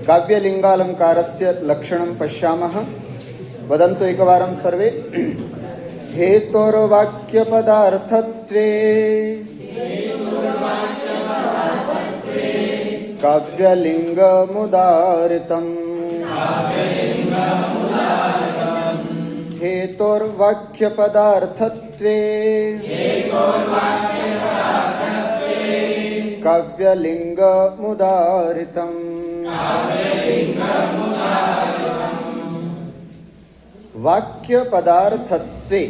काव्यलिङ्गालङ्कारस्य लक्षणं पश्यामः। वदन्तु एकवारं सर्वे। हेतोर्वाक्यपदार्थत्वे काव्यलिङ्गमुदाहृतम्। हेतोर्वाक्यपदार्थत्वे काव्यलिङ्गमुदाहृतम्। वाक्यपदार्थत्वे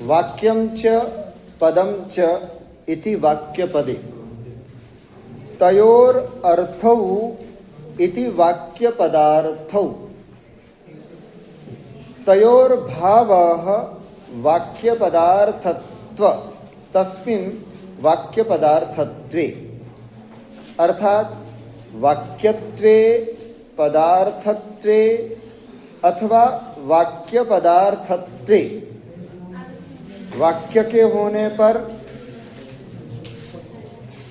वाक्यं च पदं च इति वाक्यपदे तयोर अर्थौ इति वाक्यपदार्थौ तयोर भावः वाक्यपदार्थत्व तस्मिन् वाक्यपदार्थत्वे। अर्थात वाक्यत्वे पदार्थत्वे अथवा वाक्य पदार्थत्वे, वाक्य के होने पर,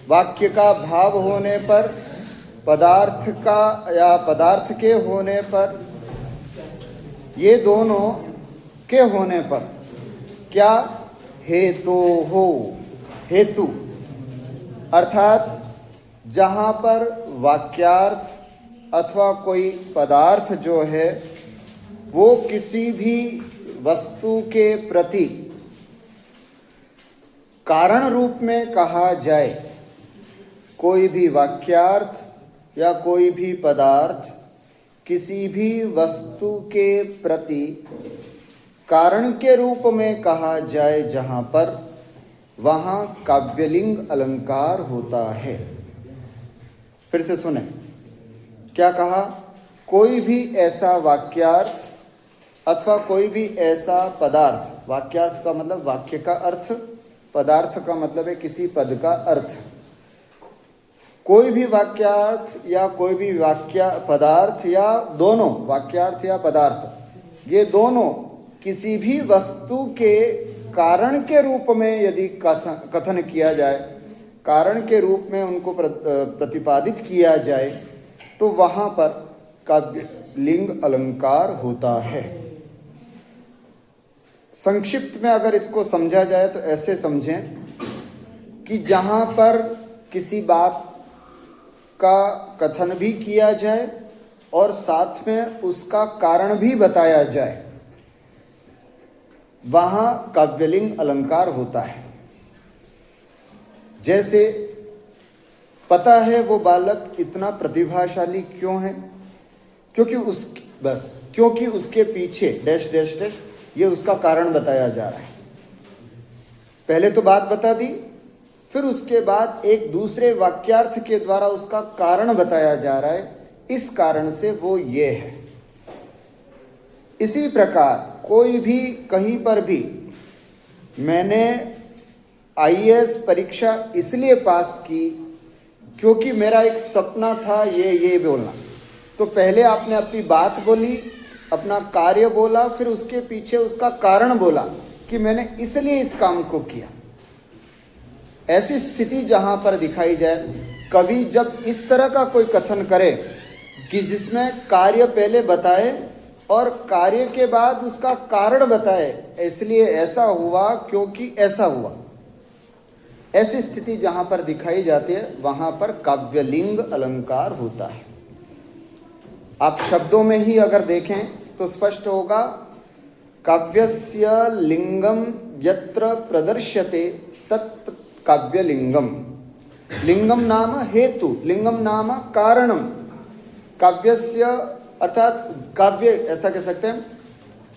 वाक्य का भाव होने पर, पदार्थ का या पदार्थ के होने पर, ये दोनों के होने पर क्या हेतु हो। हेतु अर्थात जहाँ पर वाक्यार्थ अथवा कोई पदार्थ जो है वो किसी भी वस्तु के प्रति कारण रूप में कहा जाए, कोई भी वाक्यार्थ या कोई भी पदार्थ किसी भी वस्तु के प्रति कारण के रूप में कहा जाए जहाँ पर, वहाँ काव्यलिंग अलंकार होता है। फिर से सुने, क्या कहा? कोई भी ऐसा वाक्यार्थ अथवा कोई भी ऐसा पदार्थ, वाक्यार्थ का मतलब वाक्य का अर्थ, पदार्थ का मतलब है किसी पद का अर्थ। कोई भी वाक्यार्थ या कोई भी वाक्य पदार्थ या दोनों वाक्यार्थ या पदार्थ, ये दोनों किसी भी वस्तु के कारण के रूप में यदि कथन किया जाए, कारण के रूप में उनको प्रतिपादित किया जाए, तो वहाँ पर काव्यलिंग अलंकार होता है। संक्षिप्त में अगर इसको समझा जाए तो ऐसे समझें कि जहाँ पर किसी बात का कथन भी किया जाए और साथ में उसका कारण भी बताया जाए, वहाँ काव्यलिंग अलंकार होता है। जैसे पता है वो बालक इतना प्रतिभाशाली क्यों है, क्योंकि उसके पीछे डैश डैश डैश, ये उसका कारण बताया जा रहा है। पहले तो बात बता दी, फिर उसके बाद एक दूसरे वाक्यार्थ के द्वारा उसका कारण बताया जा रहा है, इस कारण से वो ये है। इसी प्रकार कोई भी कहीं पर भी मैंने आईएएस परीक्षा इसलिए पास की क्योंकि मेरा एक सपना था ये बोलना, तो पहले आपने अपनी बात बोली, अपना कार्य बोला, फिर उसके पीछे उसका कारण बोला कि मैंने इसलिए इस काम को किया। ऐसी स्थिति जहाँ पर दिखाई जाए, कवि जब इस तरह का कोई कथन करे कि जिसमें कार्य पहले बताए और कार्य के बाद उसका कारण बताए, इसलिए ऐसा हुआ क्योंकि ऐसा हुआ, ऐसी स्थिति जहाँ पर दिखाई जाती है, वहाँ पर काव्यलिंग अलंकार होता है। आप शब्दों में ही अगर देखें तो स्पष्ट होगा, काव्यस्य लिंगम यत्र प्रदर्श्यते तत् काव्यलिंगम। लिंगम नाम हेतु, लिंगम नाम कारणम। काव्यस्य अर्थात काव्य, ऐसा कह सकते हैं,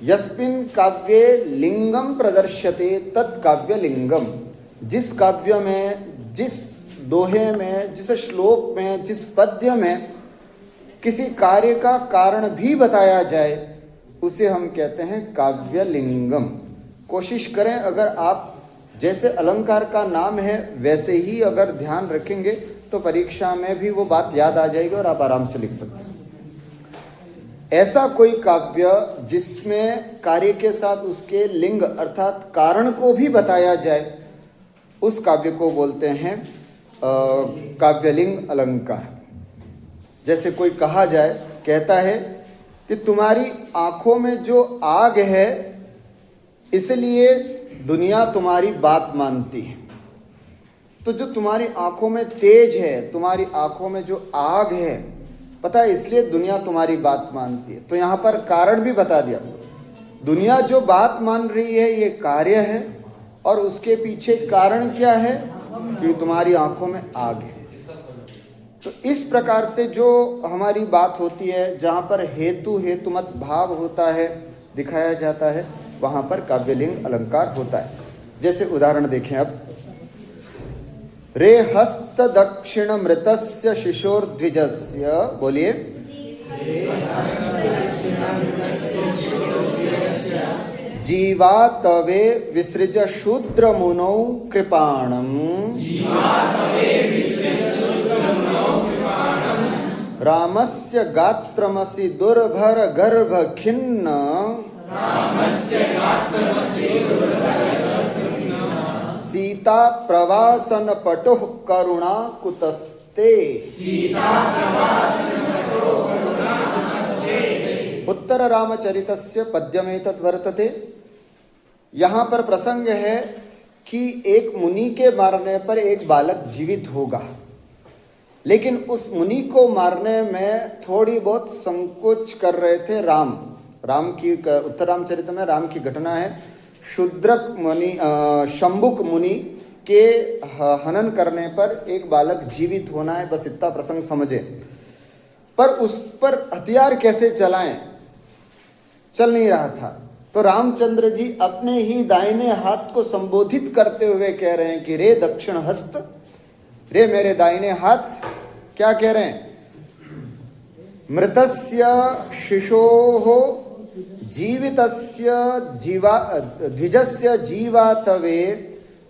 यस्मिन् काव्ये लिंगम प्रदर्श्यते तत् काव्यलिंगम। जिस काव्य में, जिस दोहे में, जिस श्लोक में, जिस पद्य में किसी कार्य का कारण भी बताया जाए, उसे हम कहते हैं काव्यलिंगम। कोशिश करें, अगर आप जैसे अलंकार का नाम है वैसे ही अगर ध्यान रखेंगे तो परीक्षा में भी वो बात याद आ जाएगी और आप आराम से लिख सकते हैं। ऐसा कोई काव्य जिसमें कार्य के साथ उसके लिंग अर्थात कारण को भी बताया जाए, उस काव्य को बोलते हैं काव्यलिंग अलंकार। जैसे कोई कहा जाए, कहता है कि तुम्हारी आंखों में जो आग है इसलिए दुनिया तुम्हारी बात मानती है। तो जो तुम्हारी आंखों में तेज है, तुम्हारी आंखों में जो आग है, पता है इसलिए दुनिया तुम्हारी बात मानती है। तो यहाँ पर कारण भी बता दिया, दुनिया जो बात मान रही है ये कार्य है, और उसके पीछे कारण क्या है कि तुम्हारी आंखों में आग है। तो इस प्रकार से जो हमारी बात होती है, जहाँ पर हेतु हेतुमत भाव होता है, दिखाया जाता है, वहाँ पर काव्यलिंग अलंकार होता है। जैसे उदाहरण देखें अब, रे हस्त दक्षिण मृतस्य शिशोर्द्विजस्य, बोलिए, जीवा तवे विसृज शूद्र मुनौ कृपाणम्, रामस्य गात्रमसि दुर्भर गर्भ खिन्न, सीता प्रवासन पटुः करुणा कुतस्ते। उत्तर रामचरितस्य पद्यमेतत् वर्तते। यहाँ पर प्रसंग है कि एक मुनि के मारने पर एक बालक जीवित होगा, लेकिन उस मुनि को मारने में थोड़ी बहुत संकोच कर रहे थे राम की। उत्तर रामचरित में राम की घटना है, शूद्रक मुनि, शंभुक मुनि के हनन करने पर एक बालक जीवित होना है, बस इतना प्रसंग समझे। पर उस पर हथियार कैसे चलाएं, चल नहीं रहा था। तो रामचंद्र जी अपने ही दाहिने हाथ को संबोधित करते हुए कह रहे हैं कि रे दक्षिण हस्त, रे मेरे दाहिने हाथ। क्या कह रहे हैं? मृतस्य शिशोः जीवितस्य जीवा द्विजस्य जीवा तवे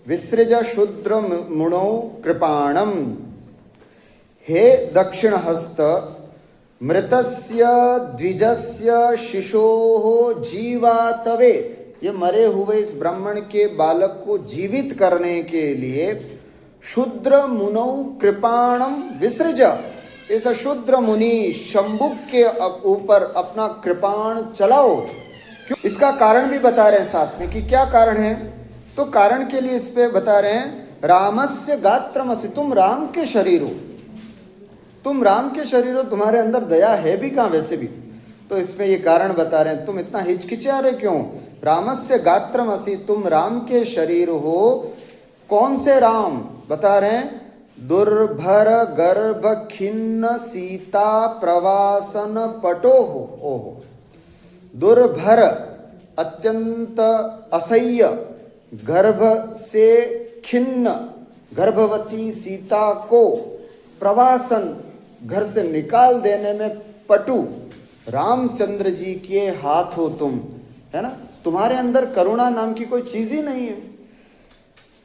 विसृज शूद्र मुनौ कृपाणम्। हे दक्षिण हस्त, मृतस्य द्विजस्य शिशोः जीवा तवे, ये मरे हुए इस ब्राह्मण के बालक को जीवित करने के लिए शूद्र मुनौ कृपाणम विसृज, इस शूद्र मुनि शंभुक के ऊपर अपना कृपाण चलाओ। क्यों? इसका कारण भी बता रहे हैं साथ में कि क्या कारण है। तो कारण के लिए इस पे बता रहे हैं, रामस्य गात्रमसि, तुम राम के शरीर हो, तुम राम के शरीर हो, तुम्हारे अंदर दया है भी कहाँ वैसे भी। तो इसमें ये कारण बता रहे हैं, तुम इतना हिचकिचा रहे क्यों? रामस्य गात्रमसि, तुम राम के शरीर हो। कौन से राम? बता रहे हैं, दुर्भर गर्भ खिन्न सीता प्रवासन पटो हो। ओहो, दुर्भर अत्यंत असह्य, गर्भ से खिन्न गर्भवती सीता को प्रवासन घर से निकाल देने में पटु रामचंद्र जी के हाथ हो तुम, है ना। तुम्हारे अंदर करुणा नाम की कोई चीज ही नहीं है,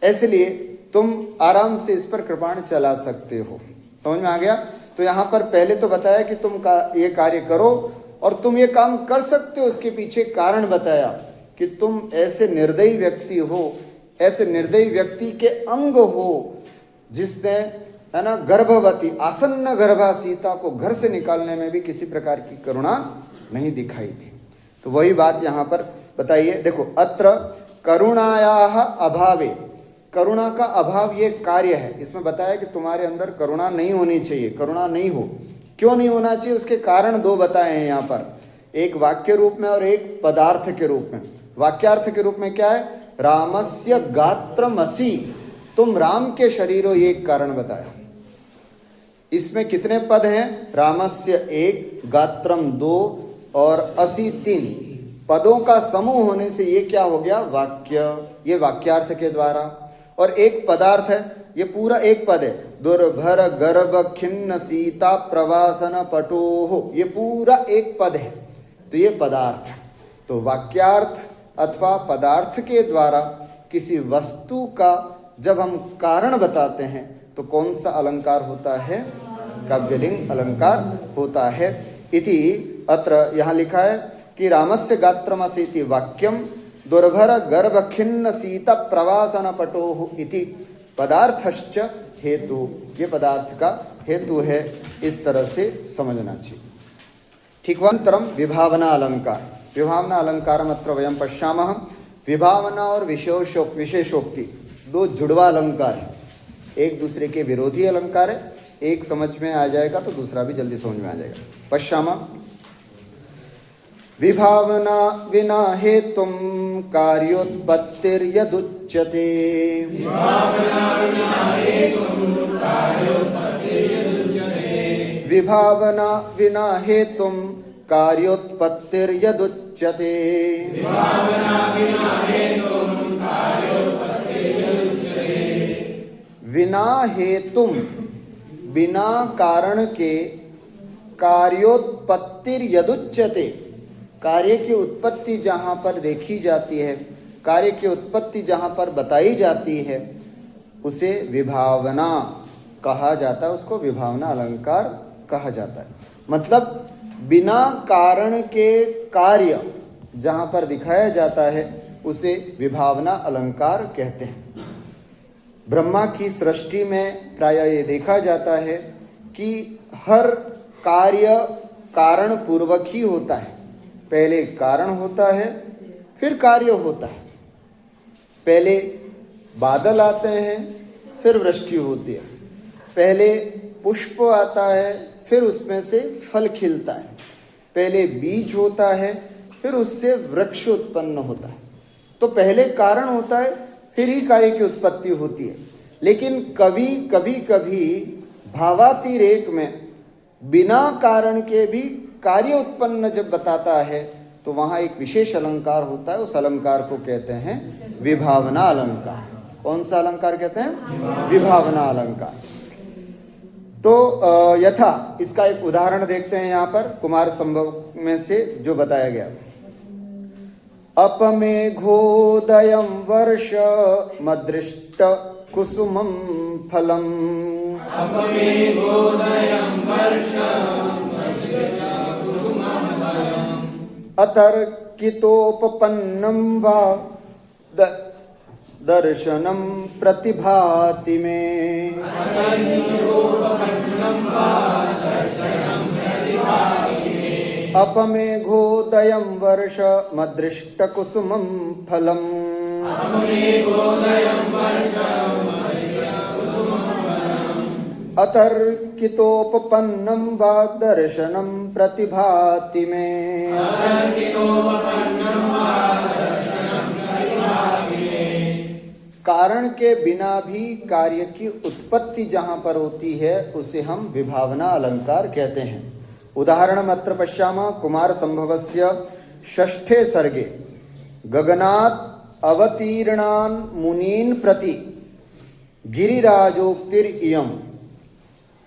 इसलिए तुम आराम से इस पर कृपाण चला सकते हो। समझ में आ गया? तो यहाँ पर पहले तो बताया कि तुम ये कार्य करो और तुम ये काम कर सकते हो। उसके पीछे कारण बताया कि तुम ऐसे निर्दयी व्यक्ति हो, ऐसे निर्दयी व्यक्ति के अंग हो जिसने, है ना, गर्भवती आसन्न गर्भा सीता को घर से निकालने में भी किसी प्रकार की करुणा नहीं दिखाई थी। तो वही बात यहाँ पर बताइए। देखो, अत्र करुणायाः अभावे, करुणा का अभाव ये कार्य है। इसमें बताया कि तुम्हारे अंदर करुणा नहीं होनी चाहिए, करुणा नहीं हो। क्यों नहीं होना चाहिए? उसके कारण दो बताए हैं यहाँ पर, एक वाक्य रूप में और एक पदार्थ के रूप में। वाक्यार्थ के रूप में क्या है? रामस्य गात्रमसि, तुम राम के शरीर हो, ये एक कारण बताया। इसमें कितने पद हैं? रामस्य 1, गात्रम 2 और असि 3 पदों का समूह होने से ये क्या हो गया? वाक्य। ये वाक्यार्थ के द्वारा। और एक पदार्थ है, ये पूरा एक पद है, दुर्भर गर्भ खिन्न सीता प्रवासन पटोह, ये पूरा एक पद है। तो ये पदार्थ। तो वाक्यार्थ अथवा पदार्थ के द्वारा किसी वस्तु का जब हम कारण बताते हैं तो कौन सा अलंकार होता है? काव्यलिंग अलंकार होता है। इति अत्र यहाँ लिखा है कि रामस्य गात्रमसीति वाक्यम दुर्भर गर्भ खिन्न सीता प्रवासन पटोह इति पदार्थश्च हेतु, ये पदार्थ का हेतु है। इस तरह से समझना चाहिए। ठीक वंतरम विभावना अलंकार। विभावना अलंकारम अत्र वयम पश्यामः। विभावना और विशेषोक्ति दो जुड़वा अलंकार है, एक दूसरे के विरोधी अलंकार है। एक समझ में आ जाएगा तो दूसरा भी जल्दी समझ में आ जाएगा। पश्यामः विभावना विना हेतुम कार्योत्पत्तिर्यदुच्यते। विभावना विना हेतुम कार्योत्पत्तिर्यदुच्यते। विना हेतुम, बिना कारण के, कार्योत्पत्तिर्यदुच्यते, कार्य की उत्पत्ति जहाँ पर देखी जाती है, कार्य की उत्पत्ति जहाँ पर बताई जाती है, उसे विभावना कहा जाता है, उसको विभावना अलंकार कहा जाता है। मतलब बिना कारण के कार्य जहाँ पर दिखाया जाता है उसे विभावना अलंकार कहते हैं। ब्रह्मा की सृष्टि में प्रायः ये देखा जाता है कि हर कार्य कारण पूर्वक ही होता है। पहले कारण होता है फिर कार्य होता है। पहले बादल आते हैं फिर वृष्टि होती है। पहले पुष्प आता है फिर उसमें से फल खिलता है। पहले बीज होता है फिर उससे वृक्ष उत्पन्न होता है। तो पहले कारण होता है फिर ही कार्य की उत्पत्ति होती है। लेकिन कभी भावातिरेक में बिना कारण के भी कार्य उत्पन्न जब बताता है तो वहाँ एक विशेष अलंकार होता है। उस अलंकार को कहते हैं विभावना अलंकार। कौन सा अलंकार कहते हैं? विभावना अलंकार। तो यथा इसका एक उदाहरण देखते हैं यहाँ पर कुमार संभव में से जो बताया गया। अपमेघोदयं वर्ष मदृष्ट कुसुमं फलम्। अतर्कितोपपन्नं वा दर्शनं प्रतिभाति मे। अपमेघोदयं वर्ष मदृष्टकुसुमं फलम्। अतर्कितोपपन्नं वा दर्शनं प्रतिभाति मे। कारण के बिना भी कार्य की उत्पत्ति जहाँ पर होती है उसे हम विभावना अलंकार कहते हैं। उदाहरणम् अत्र पश्यामः। कुमार संभवस्य षष्ठे सर्गे गगनात् अवतीर्णान् मुनीन् प्रति गिरिराजोक्तिर इयम्,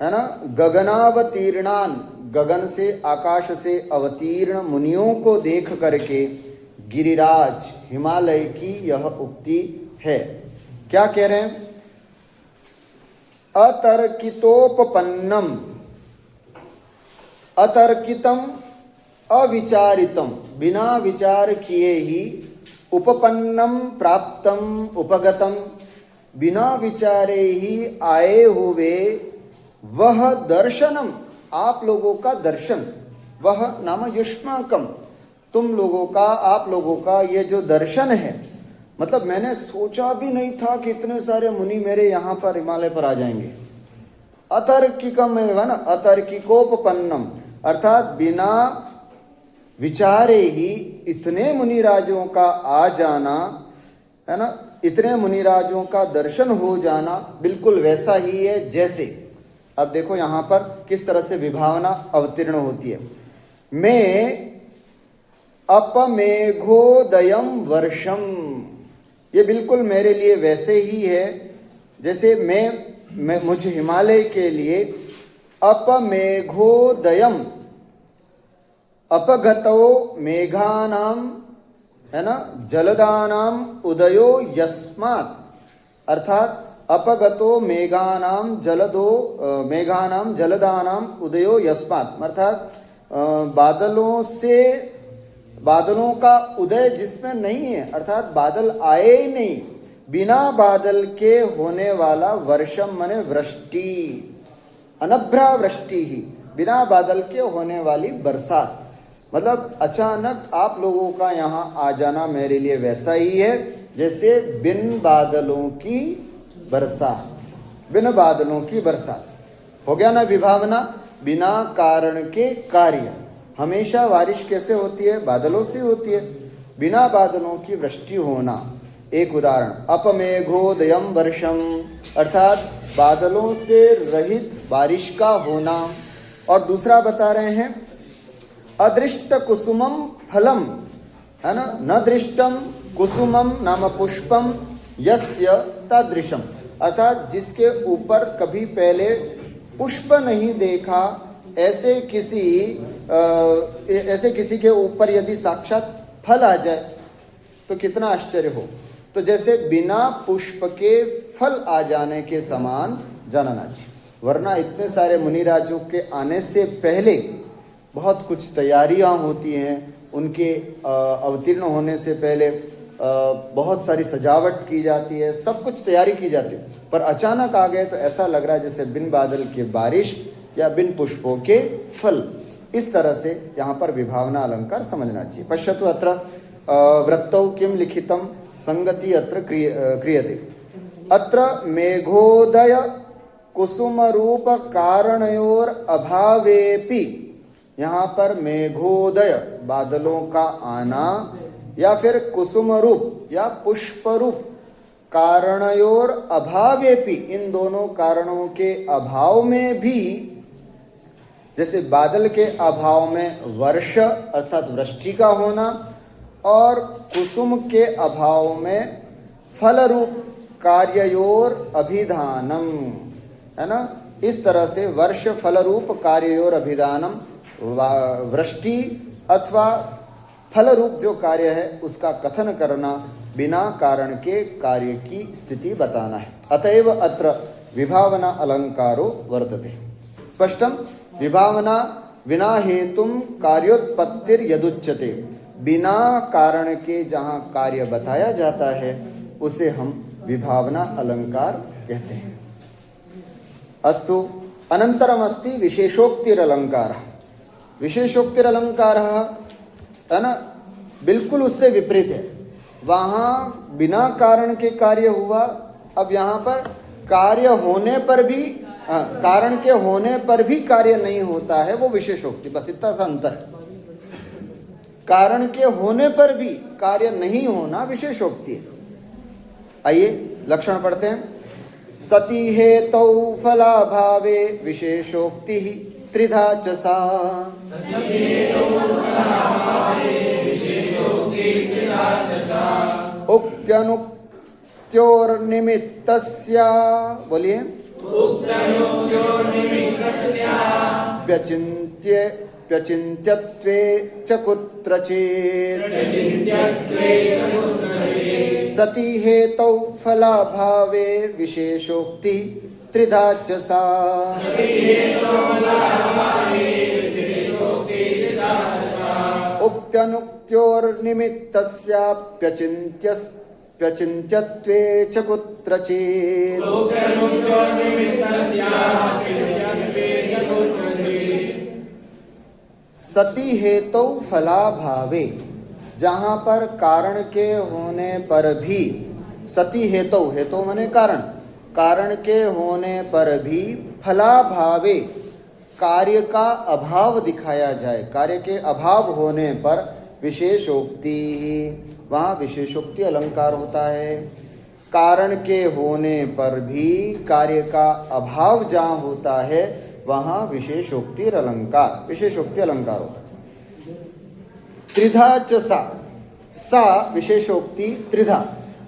है ना। गगनावतीर्णान, गगन से आकाश से अवतीर्ण मुनियों को देख करके गिरिराज हिमालय की यह उक्ति है। क्या कह रहे हैं? अतर्कितोपपन्नम, अतर्कितम अविचारितम, बिना विचार किए ही, उपपन्नम प्राप्तम उपगतम, बिना विचारे ही आए हुए वह दर्शनम, आप लोगों का दर्शन, वह नाम युष्माकम, तुम लोगों का, आप लोगों का ये जो दर्शन है, मतलब मैंने सोचा भी नहीं था कि इतने सारे मुनि मेरे यहाँ पर हिमालय पर आ जाएंगे। अतर्किकम है ना, अतर्किकोपपन्नम, अर्थात बिना विचारे ही इतने मुनिराजों का आ जाना, है ना, इतने मुनिराजों का दर्शन हो जाना बिल्कुल वैसा ही है जैसे, अब देखो यहाँ पर किस तरह से विभावना अवतीर्ण होती है। मैं अपमेघोदयम वर्षम, ये बिल्कुल मेरे लिए वैसे ही है जैसे मैं मुझे हिमालय के लिए अपमेघोदयम, अपगतो मेघानाम, है ना, जलदानाम उदयो यस्मात्, अर्थात अपगतो मेघानाम जलदो मेघानाम जलदानाम उदयो यस्मात्, अर्थात बादलों से, बादलों का उदय जिसमें नहीं है, अर्थात बादल आए ही नहीं, बिना बादल के होने वाला वर्षम माने वृष्टि, अनभ्रा वृष्टि ही, बिना बादल के होने वाली बरसात। मतलब अचानक आप लोगों का यहाँ आ जाना मेरे लिए वैसा ही है जैसे बिन बादलों की बरसात। बिन बादलों की बरसात हो गया ना विभावना, बिना कारण के कार्य। हमेशा बारिश कैसे होती है? बादलों से होती है। बिना बादलों की वृष्टि होना एक उदाहरण। अपमेघोदयम वर्षम, अर्थात बादलों से रहित बारिश का होना। और दूसरा बता रहे हैं अदृष्ट कुसुमम फलम, है ना, न दृष्टम कुसुमम नाम पुष्पम यस्य तादृशम, अर्थात जिसके ऊपर कभी पहले पुष्प नहीं देखा, ऐसे किसी के ऊपर यदि साक्षात फल आ जाए तो कितना आश्चर्य हो। तो जैसे बिना पुष्प के फल आ जाने के समान जानना चाहिए। वरना इतने सारे मुनिराजों के आने से पहले बहुत कुछ तैयारियां होती हैं, उनके अवतीर्ण होने से पहले बहुत सारी सजावट की जाती है, सब कुछ तैयारी की जाती है। पर अचानक आ गए तो ऐसा लग रहा है जैसे बिन बादल के बारिश या बिन पुष्पों के फल। इस तरह से यहाँ पर विभावना अलंकार समझना चाहिए। पश्यतु अत्र वृत्तौ किम लिखितम संगति अत्र क्रियते। अत्र मेघोदय कुसुम रूप कारणयोर अभावेपि, यहाँ पर मेघोदय बादलों का आना या फिर कुसुम रूप या पुष्प रूप कारणयोर अभावेपि, इन दोनों कारणों के अभाव में भी, जैसे बादल के अभाव में वर्ष अर्थात वृष्टि का होना और कुसुम के अभाव में फल रूप कार्ययोर अभिधानम, है ना। इस तरह से वर्ष फल रूप कार्ययोर अभिधानम, वृष्टि अथवा फल रूप जो कार्य है उसका कथन करना, बिना कारण के कार्य की स्थिति बताना है। अतएव अत्र विभावना अलंकारो वर्तते। स्पष्टम, विभावना विना हेतुम कार्योत्पत्तिर यदुच्यते, बिना कारण के जहाँ कार्य बताया जाता है उसे हम विभावना अलंकार कहते हैं। अस्तु, अनंतरम अस्ति विशेषोक्तिरलंकारः। विशेषोक्तिरलंकारः, है ना, बिल्कुल उससे विपरीत है। वहाँ बिना कारण के कार्य हुआ, अब यहाँ पर कार्य होने पर भी, कारण के होने पर भी कार्य नहीं होता है, वो विशेषोक्ति। बस इतना सा अंतर है। कारण के होने पर भी कार्य नहीं होना विशेषोक्ति है। आइए लक्षण पढ़ते हैं। सती हेतौ फलाभावे विशेषोक्ति त्रिधा च सा। उक्त्यनुक्त्योर्निमित्तस्य, बोलिए, व्यचिन्त्यत्वे च कुत्रचित् सती हेतौ फलाभावे विशेषोक्ति त्रिधा च सा। उक्त्यनुक्त्योर्निमित्तस्याप्यचिन्त्यत्वे च कुत्रचित् सती हेतु फलाभावे, जहाँ पर कारण के होने पर भी, सती हेतु, हेतु माने कारण, कारण के होने पर भी फलाभावे कार्य का अभाव दिखाया जाए, कार्य के अभाव होने पर विशेषोक्ति, वहाँ विशेषोक्ति अलंकार होता है। कारण के होने पर भी कार्य का अभाव जहाँ होता है वहाँ विशेषोक्ति अलंकार, विशेषोक्ति अलंकार होता है। त्रिधा च सा, सा विशेषोक्ति त्रिधा,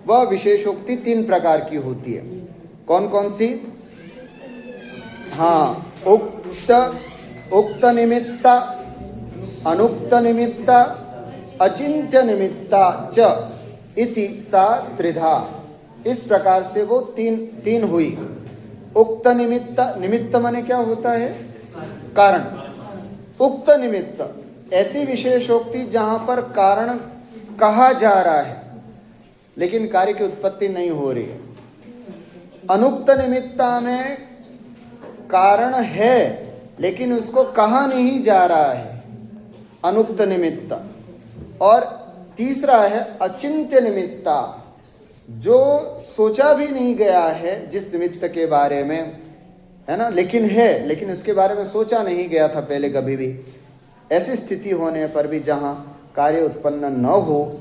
वह विशेषोक्ति तीन प्रकार की होती है। कौन कौन सी? हाँ, उक्त निमित्ता, अनुक्त निमित्ता, अचिंत्य निमित्ता च इति सा त्रिधा। इस प्रकार से वो तीन हुई। उक्त निमित्त, निमित्त माने क्या होता है? कारण। उक्त निमित्त, ऐसी विशेषोक्ति जहां पर कारण कहा जा रहा है लेकिन कार्य की उत्पत्ति नहीं हो रही है। अनुक्त निमित्ता में कारण है लेकिन उसको कहा नहीं जा रहा है, अनुक्त निमित्त। और तीसरा है अचिंत्य निमित्ता, जो सोचा भी नहीं गया है जिस निमित्त के बारे में, है ना, लेकिन उसके बारे में सोचा नहीं गया था पहले कभी भी। ऐसी स्थिति होने पर भी जहाँ कार्य उत्पन्न न हो,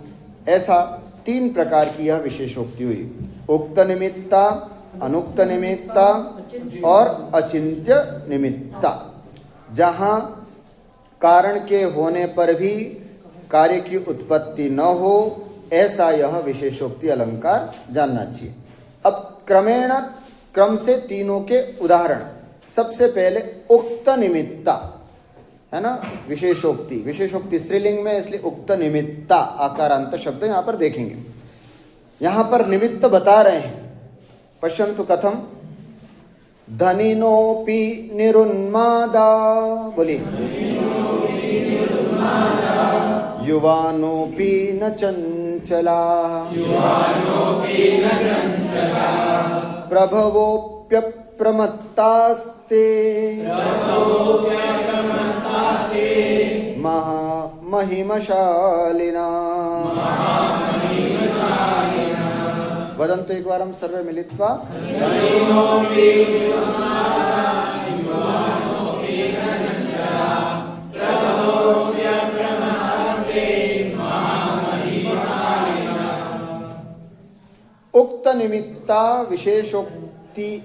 ऐसा 3 प्रकार की यह विशेषोक्ति हुई। उक्त निमित्ता, अनुक्त निमित्ता और अचिंत्य निमित्ता। जहाँ कारण के होने पर भी कार्य की उत्पत्ति न हो, ऐसा यह विशेषोक्ति अलंकार जानना चाहिए। अब क्रम से तीनों के उदाहरण। सबसे पहले उक्त निमित्ता, है ना, विशेषोक्ति स्त्रीलिंग में, इसलिए उक्त निमित्ता आकारांत शब्द यहाँ पर देखेंगे। यहाँ पर निमित्त बता रहे हैं। पश्यन्तु कथम। धनिनोपि निरुन्मादा, बोलिए, युवानोपि न चंचला, प्रभवोऽप्यप्रमत्तास्ते, महिमशालिना। वदन्तु एकवारं सर्वे मिलित्वा। उक्त निमित्ता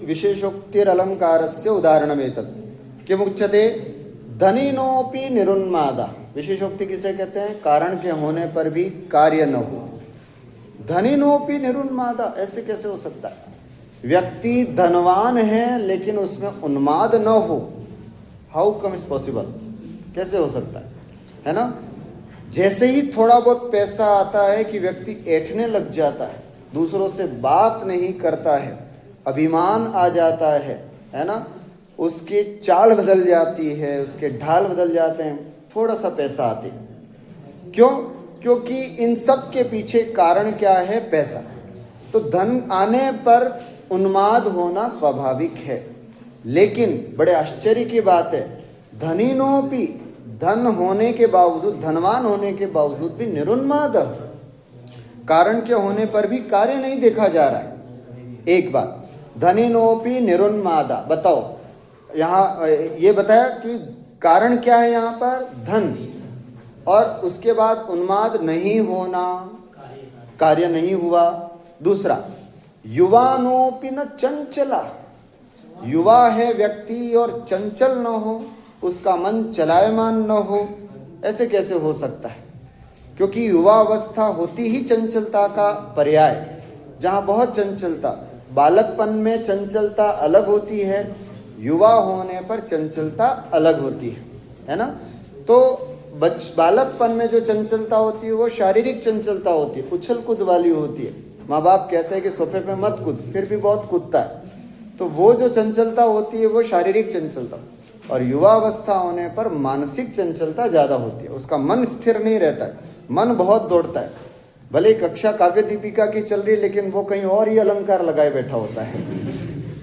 विशेषोक्तिरलंकारस्य उदाहरणमेतत्। किमुच्यते? धनिनोपि निरुन्मादा। विशेषोक्ति किसे कहते हैं? कारण के होने पर भी कार्य न हो। धनिनोपि निरुन्मादा, ऐसे कैसे हो सकता है? व्यक्ति धनवान है लेकिन उसमें उन्माद न हो। How come is possible? कैसे हो सकता है ना? जैसे ही थोड़ा बहुत पैसा आता है कि व्यक्ति ऐंठने लग जाता है, दूसरों से बात नहीं करता है, अभिमान आ जाता है ना, उसकी चाल बदल जाती है, उसके ढाल बदल जाते हैं थोड़ा सा पैसा आते। क्यों? क्योंकि इन सब के पीछे कारण क्या है? पैसा। तो धन आने पर उन्माद होना स्वाभाविक है, लेकिन बड़े आश्चर्य की बात है, धनिनोपि, धन होने के बावजूद, धनवान होने के बावजूद भी निरुन्माद, कारण के होने पर भी कार्य नहीं देखा जा रहा है। एक बात, धनिनोपि निरुन्मादा, बताओ, यहाँ ये बताया कि कारण क्या है यहाँ पर? धन, और उसके बाद उन्माद नहीं होना, कार्य नहीं हुआ। दूसरा, युवानोपि न चंचला, युवा है व्यक्ति और चंचल न हो, उसका मन चलायमान न हो, ऐसे कैसे हो सकता है? क्योंकि युवावस्था होती ही चंचलता का पर्याय। जहाँ बहुत चंचलता, बालकपन में चंचलता अलग होती है, युवा होने पर चंचलता अलग होती है ना। तो बालकपन में जो चंचलता होती है वो शारीरिक चंचलता होती है, उछल कूद वाली होती है। माँ बाप कहते हैं कि सोफे पे मत कूद, फिर भी बहुत कूदता है। तो वो जो चंचलता होती है वो शारीरिक चंचलता, और युवावस्था होने पर मानसिक चंचलता ज़्यादा होती है। उसका मन स्थिर नहीं रहता है, मन बहुत दौड़ता है। भले कक्षा काव्य दीपिका की चल रही है, लेकिन वो कहीं और ही अलंकार लगाए बैठा होता है,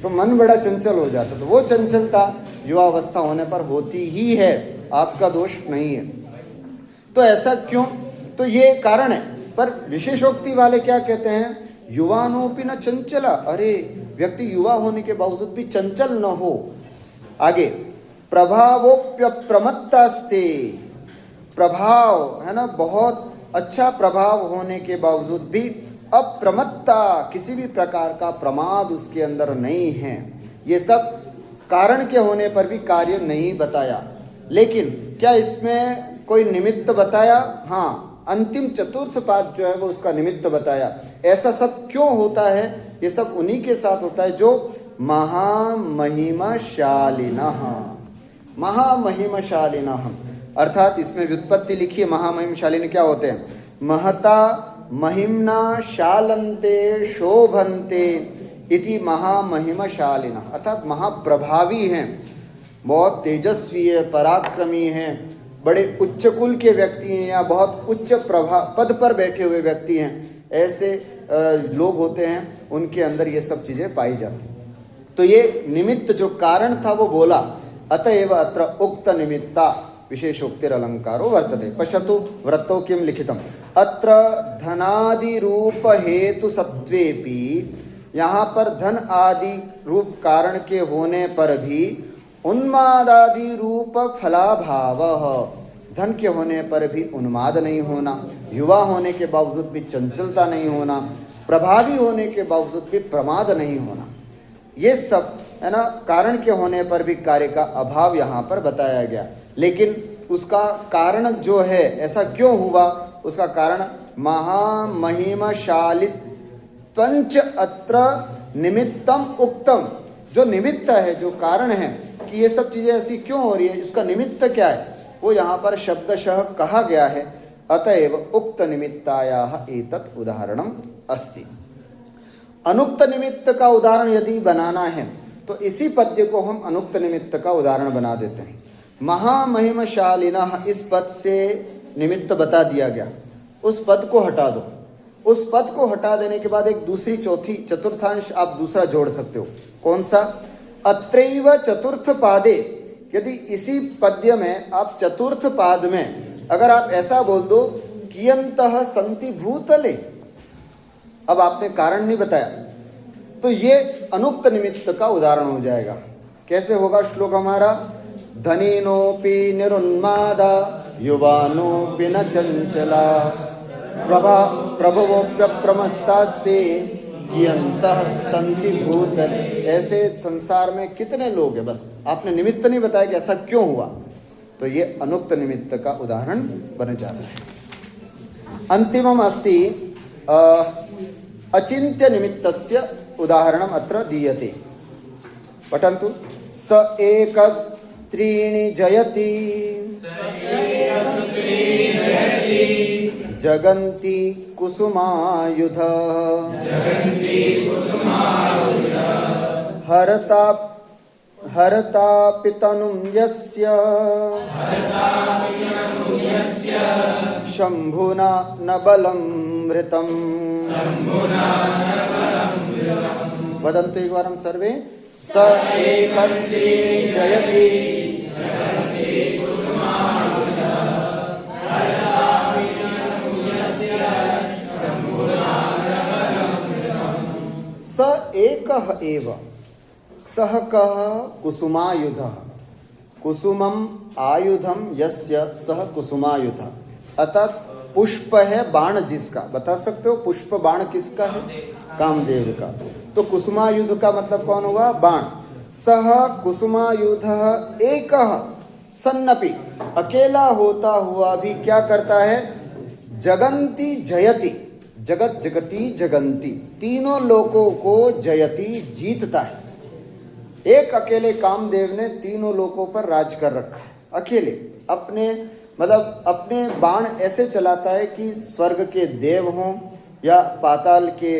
तो मन बड़ा चंचल हो जाता है। तो वो चंचलता युवावस्था होने पर होती ही है, आपका दोष नहीं है। तो ऐसा क्यों? तो ये कारण है। पर विशेषोक्ति वाले क्या कहते हैं? युवानोपि न चंचला, अरे व्यक्ति युवा होने के बावजूद भी चंचल न हो। आगे, प्रभावोप्यप्रमत्तास्ते, प्रभाव है ना, बहुत अच्छा प्रभाव होने के बावजूद भी अप्रमत्ता, किसी भी प्रकार का प्रमाद उसके अंदर नहीं है। ये सब कारण के होने पर भी कार्य नहीं बताया। लेकिन क्या इसमें कोई निमित्त बताया? हाँ, अंतिम चतुर्थ पाद जो है वो उसका निमित्त बताया। ऐसा सब क्यों होता है? ये सब उन्हीं के साथ होता है जो महामहिमशालिनः, महामहिमशालिनः, अर्थात इसमें व्युत्पत्ति लिखी है। महामहिमशालिनी क्या होते हैं? महता महिम्ना शालन्ते शोभन्ते इति महामहिमशालिनः, अर्थात महाप्रभावी हैं, बहुत तेजस्वी है, पराक्रमी हैं, बड़े उच्च कुल के व्यक्ति हैं, या बहुत उच्च पद पर बैठे हुए व्यक्ति हैं, ऐसे लोग होते हैं, उनके अंदर ये सब चीज़ें पाई जाती हैं। तो ये निमित्त जो कारण था वो बोला, अतएव अत्र उक्त निमित्ता विशेषोक्तिर अलंकारो वर्तते। पश्यतु वृत्तौ किं लिखितम्, अत्र धनादि रूप हेतु सत्वेपि, यहाँ पर धन आदि रूप कारण के होने पर भी उन्मादादि रूप फलाभाव, धन के होने पर भी उन्माद नहीं होना, युवा होने के बावजूद भी चंचलता नहीं होना, प्रभावी होने के बावजूद भी प्रमाद नहीं होना, ये सब है ना, कारण के होने पर भी कार्य का अभाव यहाँ पर बताया गया। लेकिन उसका कारण जो है ऐसा क्यों हुआ, उसका कारण महामहिमशालित्वंच अत्र निमित्तम उक्तम, जो निमित्त है, जो कारण है कि ये सब चीजें ऐसी क्यों हो रही है, इसका निमित्त क्या है, वो यहाँ पर शब्दशः कहा गया है। अतएव उक्त निमित्तायाः एतत् उदाहरणम अस्ति। अनुक्त निमित्त का उदाहरण यदि बनाना है तो इसी पद्य को हम अनुक्त निमित्त का उदाहरण बना देते हैं। महामहिमशालिनः, इस पद से निमित्त बता दिया गया, उस पद को हटा दो। उस पद को हटा देने के बाद एक दूसरी चौथी चतुर्थांश आप दूसरा जोड़ सकते हो। कौन सा? अत्रैव चतुर्थ पादे, यदि इसी पद्य में आप चतुर्थ पाद में अगर आप ऐसा बोल दो कियंतः सन्ति भूतले, अब आपने कारण नहीं बताया, तो ये अनुक्त निमित्त का उदाहरण हो जाएगा। कैसे होगा श्लोक हमारा? धनिनोपि निरुन्मादा युवानोपि न चंचला प्रभवोप्यप्रमत्तास्ते कियंतः सन्ति भूतले। ऐसे संसार में कितने लोग हैं, बस आपने निमित्त नहीं बताया कि ऐसा क्यों हुआ, तो ये अनुक्त निमित्त का उदाहरण बन जाता है। अंतिमम अस्ति अचिन्त्य निमित्तस्य उदाहरणम अत्र दीयते। पठन्तु। स एकस्त्रीणि जयति जगन्ति कुसुमायुध हरतापि तनुं यस्य शंभुना न बलं मृतम्। वदन्तु एकवारं सर्वे। स एकस्त्रीणि जयति स एकः एव, सः कः? कुसुमायुधः। कुसुमम आयुधम यस्य सः कुसुमायुधः, अर्थात पुष्प है बाण जिसका। बता सकते हो पुष्प बाण किसका है? कामदेव का। तो कुसुमायुध का मतलब कौन हुआ? बाण। सह कुसुमायुधः एकः सन्नपि, अकेला होता हुआ भी क्या करता है? जगन्ति जयति, जगत जगति जगन्ति, तीनों लोकों को जयति जीतता है। एक अकेले कामदेव ने तीनों लोकों पर राज कर रखा है, अकेले। अपने मतलब अपने बाण ऐसे चलाता है कि स्वर्ग के देव हों या पाताल के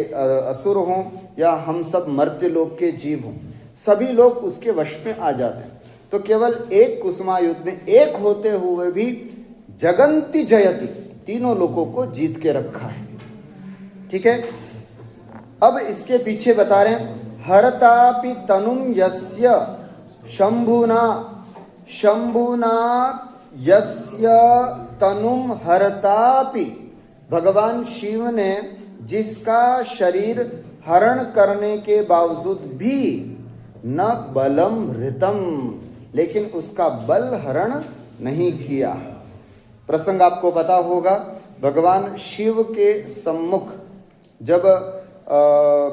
असुर हों या हम सब मर्त्य लोक के जीव हों, सभी लोग उसके वश में आ जाते हैं। तो केवल एक कुसुमायुध ने एक होते हुए भी जगन्ति जयति, तीनों लोगों को जीत के रखा है। ठीक है। अब इसके पीछे बता रहे हैं, हरतापि तनुम यस्य शंभुना, शंभुना यस्य तनुम हरतापि, भगवान शिव ने जिसका शरीर हरण करने के बावजूद भी न बलम हृतम, लेकिन उसका बल हरण नहीं किया। प्रसंग आपको पता होगा, भगवान शिव के सम्मुख जब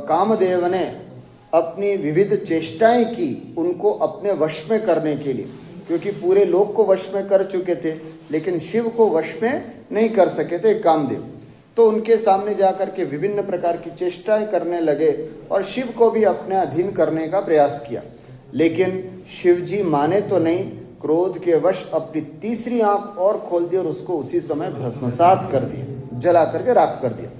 कामदेव ने अपनी विविध चेष्टाएं की उनको अपने वश में करने के लिए, क्योंकि पूरे लोक को वश में कर चुके थे लेकिन शिव को वश में नहीं कर सके थे कामदेव, तो उनके सामने जाकर के विभिन्न प्रकार की चेष्टाएं करने लगे और शिव को भी अपने अधीन करने का प्रयास किया। लेकिन शिव जी माने तो नहीं, क्रोध के वश अपनी तीसरी आंख और खोल दी और उसको उसी समय भस्मसात कर दिया, जला करके राख कर दिया।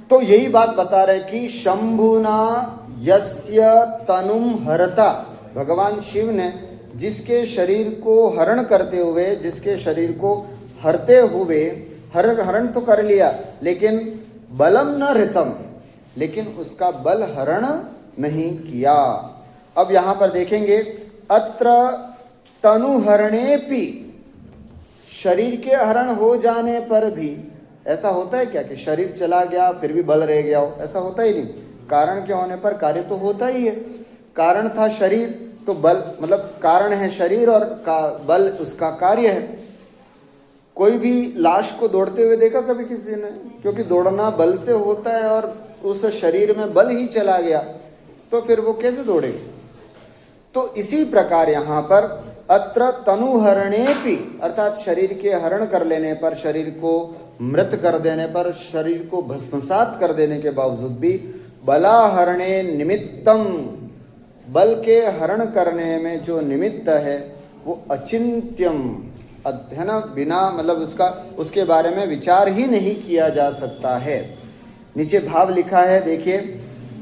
तो यही बात बता रहे कि शंभुना यस्य तनुम हरता, भगवान शिव ने जिसके शरीर को हरण करते हुए, जिसके शरीर को हरते हुए, हरण तो कर लिया लेकिन बलम न हृतम, लेकिन उसका बल हरण नहीं किया। अब यहां पर देखेंगे, अत्र तनुहरणेपि, शरीर के हरण हो जाने पर भी ऐसा होता है क्या कि शरीर चला गया फिर भी बल रह गया हो? ऐसा होता ही नहीं। कारण के होने पर कार्य तो होता ही है। कारण था शरीर तो बल, मतलब कारण है शरीर और बल उसका कार्य है। कोई भी लाश को दौड़ते हुए देखा कभी किसी ने? क्योंकि दौड़ना बल से होता है और उस शरीर में बल ही चला गया तो फिर वो कैसे दौड़ेगी? तो इसी प्रकार यहाँ पर अत्र तनुहरणेपि, अर्थात शरीर के हरण कर लेने पर, शरीर को मृत कर देने पर, शरीर को भस्मसात कर देने के बावजूद भी बलाहरणे निमित्तम, बल के हरण करने में जो निमित्त है वो अचिंत्यम है ना, बिना मतलब उसके बारे में विचार ही नहीं किया जा सकता है। नीचे भाव लिखा है, देखिए,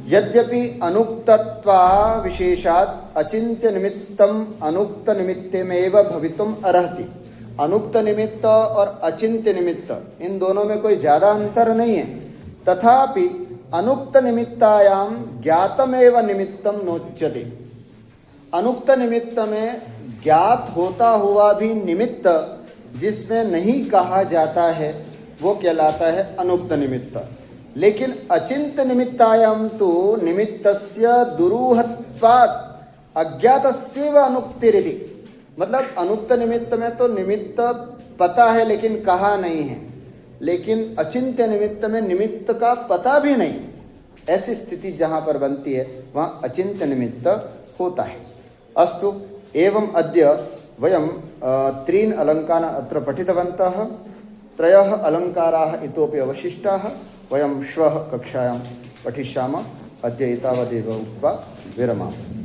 यद्यपि अनुक्तत्वा विशेषात् अचिंत्य निमित्तम अनुक्त निमित्तमेव भवितुम अर्हति। अनुक्त निमित्त और अचिंत्य निमित्त इन दोनों में कोई ज्यादा अंतर नहीं है। तथापि अनुक्त निमित्तायाम ज्ञातमेव निमित्तम नोच्यते। अनुक्त निमित्त में ज्ञात होता हुआ भी निमित्त जिसमें नहीं कहा जाता है वो कहलाता है अनुक्त निमित्त। लेकिन अचिंत निमित्तायाम तो निमित्तस्य दुरूहत्वात् अज्ञातस्यैव अनुक्तिरिति, मतलब अनुक्त निमित्त में तो निमित्त पता है लेकिन कहा नहीं है, लेकिन अचिंत्य निमित्त में निमित्त का पता भी नहीं। ऐसी स्थिति जहाँ पर बनती है वहाँ अचिंत्य निमित्त होता है। अस्तु, एवं अद्य वयं त्रीन् अलङ्कारान् अत्र पठितवन्तः। त्रयः अलङ्काराः इतोपि अवशिष्टाः। वयं श्वः कक्षायां पठिष्यामः। अद्य एतावदेव उक्त्वा विरमामः।